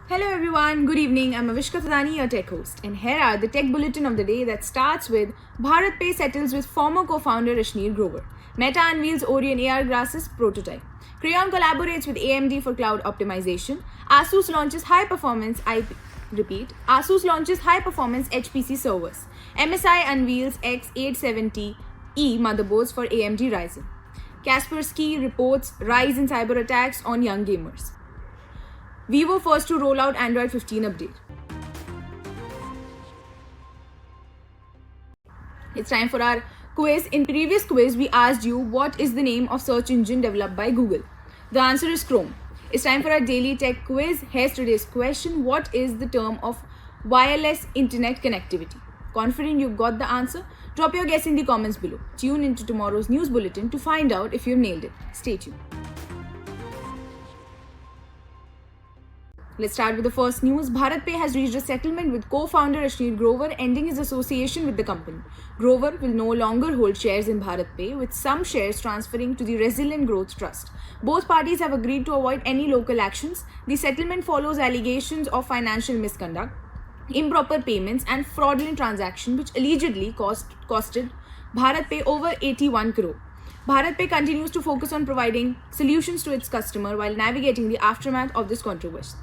Hello everyone, good evening. I'm Avishka Thadani, your tech host, and here are the tech bulletin of the day that starts with BharatPe settles with former co-founder Rashneer Grover. Meta unveils Orion AR glasses prototype. Crayon collaborates with AMD for cloud optimization. Asus launches high-performance HPC servers. MSI unveils X870E motherboards for AMD Ryzen. Kaspersky reports rise in cyber attacks on young gamers. Vivo first to roll out Android 15 update. It's time for our quiz. In previous quiz, we asked you what is the name of search engine developed by Google. The answer is Chrome. It's time for our daily tech quiz. Here's today's question. What is the term of wireless internet connectivity? Confident you've got the answer? Drop your guess in the comments below. Tune into tomorrow's news bulletin to find out if you've nailed it. Stay tuned. Let's start with the first news. BharatPe has reached a settlement with co-founder Rashneer Grover, ending his association with the company. Grover will no longer hold shares in BharatPe, with some shares transferring to the Resilient Growth Trust. Both parties have agreed to avoid any local actions. The settlement follows allegations of financial misconduct, improper payments, and fraudulent transactions, which allegedly costed BharatPe over 81 crore. BharatPe continues to focus on providing solutions to its customer while navigating the aftermath of this controversy.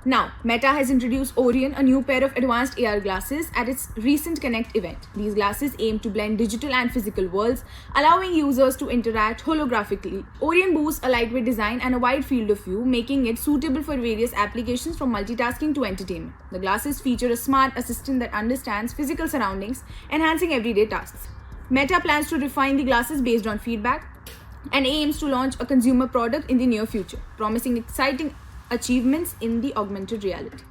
Now, Meta has introduced Orion, a new pair of advanced AR glasses, at its recent Connect event. These glasses aim to blend digital and physical worlds, allowing users to interact holographically. Orion boasts a lightweight design and a wide field of view, making it suitable for various applications from multitasking to entertainment. The glasses feature a smart assistant that understands physical surroundings, enhancing everyday tasks. Meta plans to refine the glasses based on feedback and aims to launch a consumer product in the near future, promising exciting achievements in the augmented reality.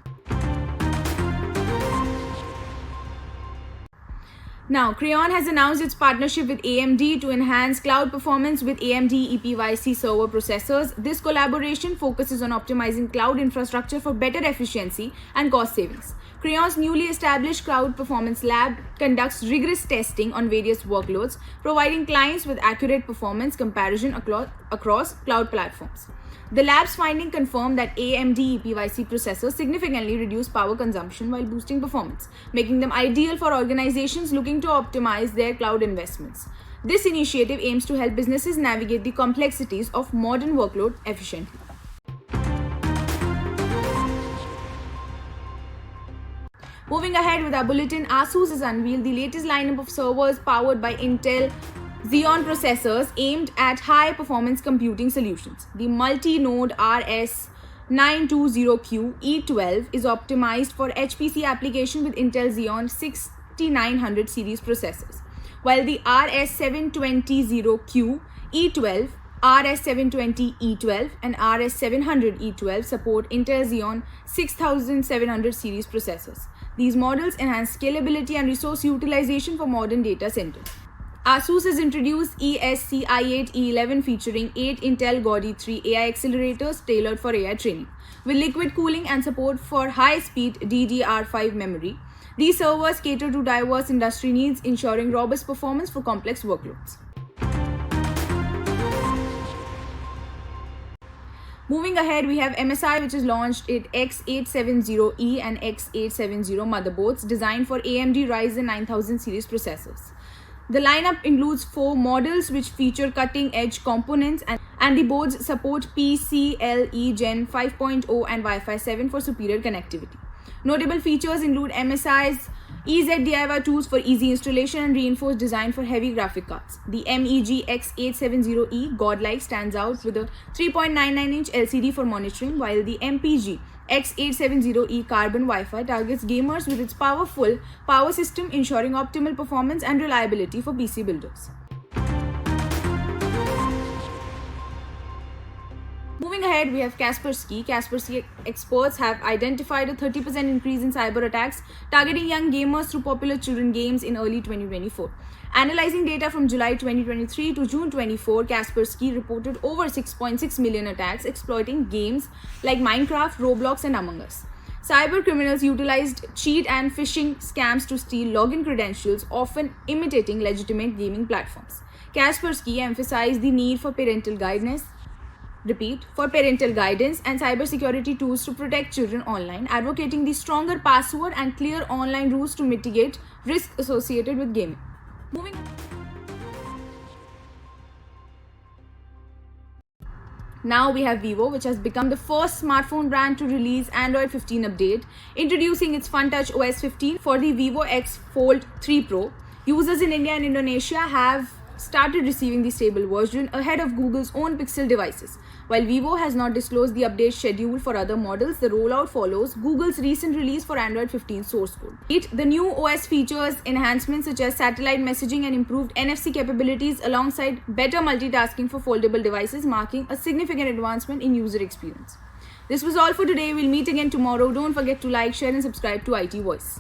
Now, Crayon has announced its partnership with AMD to enhance cloud performance with AMD EPYC server processors. This collaboration focuses on optimizing cloud infrastructure for better efficiency and cost savings. Crayon's newly established Cloud Performance Lab conducts rigorous testing on various workloads, providing clients with accurate performance comparison across cloud platforms. The lab's findings confirm that AMD EPYC processors significantly reduce power consumption while boosting performance, making them ideal for organizations looking to optimize their cloud investments. This initiative aims to help businesses navigate the complexities of modern workload efficiently. Moving ahead with our bulletin, Asus has unveiled the latest lineup of servers powered by Intel Xeon processors aimed at high-performance computing solutions. The multi-node RS920Q E12 is optimized for HPC application with Intel Xeon 6900 series processors, while the RS720Q E12, RS720E12 and RS700E12 support Intel Xeon 6700 series processors. These models enhance scalability and resource utilization for modern data centers. Asus has introduced ESC-i8-E11 featuring 8 Intel Gaudi 3 AI accelerators tailored for AI training, with liquid cooling and support for high-speed DDR5 memory. These servers cater to diverse industry needs, ensuring robust performance for complex workloads. Moving ahead, we have MSI, which has launched its X870E and X870 motherboards designed for AMD Ryzen 9000 series processors. The lineup includes 4 models which feature cutting-edge components, and the boards support PCIe Gen 5.0 and Wi-Fi 7 for superior connectivity. Notable features include MSI's EZ-DIY tools for easy installation and reinforced design for heavy graphic cards. The MEG X870E Godlike stands out with a 3.99-inch LCD for monitoring, while the MPG X870E Carbon Wi-Fi targets gamers with its powerful power system, ensuring optimal performance and reliability for PC builders. Moving ahead, we have Kaspersky. Kaspersky experts have identified a 30% increase in cyber attacks targeting young gamers through popular children games in early 2024. Analyzing data from July 2023 to June 24, Kaspersky reported over 6.6 million attacks exploiting games like Minecraft, Roblox, and Among Us. Cyber criminals utilized cheat and phishing scams to steal login credentials, often imitating legitimate gaming platforms. Kaspersky emphasized the need for parental guidance, repeat, for parental guidance and cybersecurity tools to protect children online, advocating the stronger password and clear online rules to mitigate risk associated with gaming. Moving Now we have Vivo, which has become the first smartphone brand to release Android 15 update, introducing its FunTouch OS 15 for the Vivo X Fold 3 Pro. Users in India and Indonesia have started receiving the stable version ahead of Google's own Pixel devices. While Vivo has not disclosed the update schedule for other models, the rollout follows Google's recent release for Android 15 source code. The new OS features enhancements such as satellite messaging and improved NFC capabilities alongside better multitasking for foldable devices, marking a significant advancement in user experience. This was all for today. We'll meet again tomorrow. Don't forget to like, share and subscribe to IT Voice.